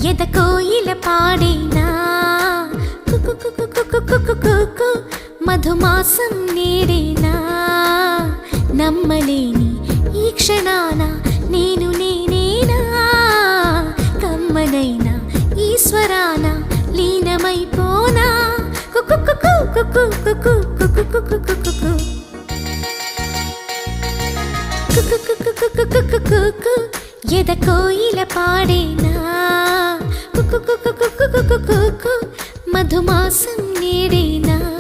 ఎద కోయిల పాడేనా మధుమాసం నేడేనా నమ్మలేని ఈ క్షణాన నేను నేనేనా కమ్మనైనా ఈశ్వరాన లీనమైపోనా ఎద కోయిల పాడేనా మధుమాసం నేడేనా.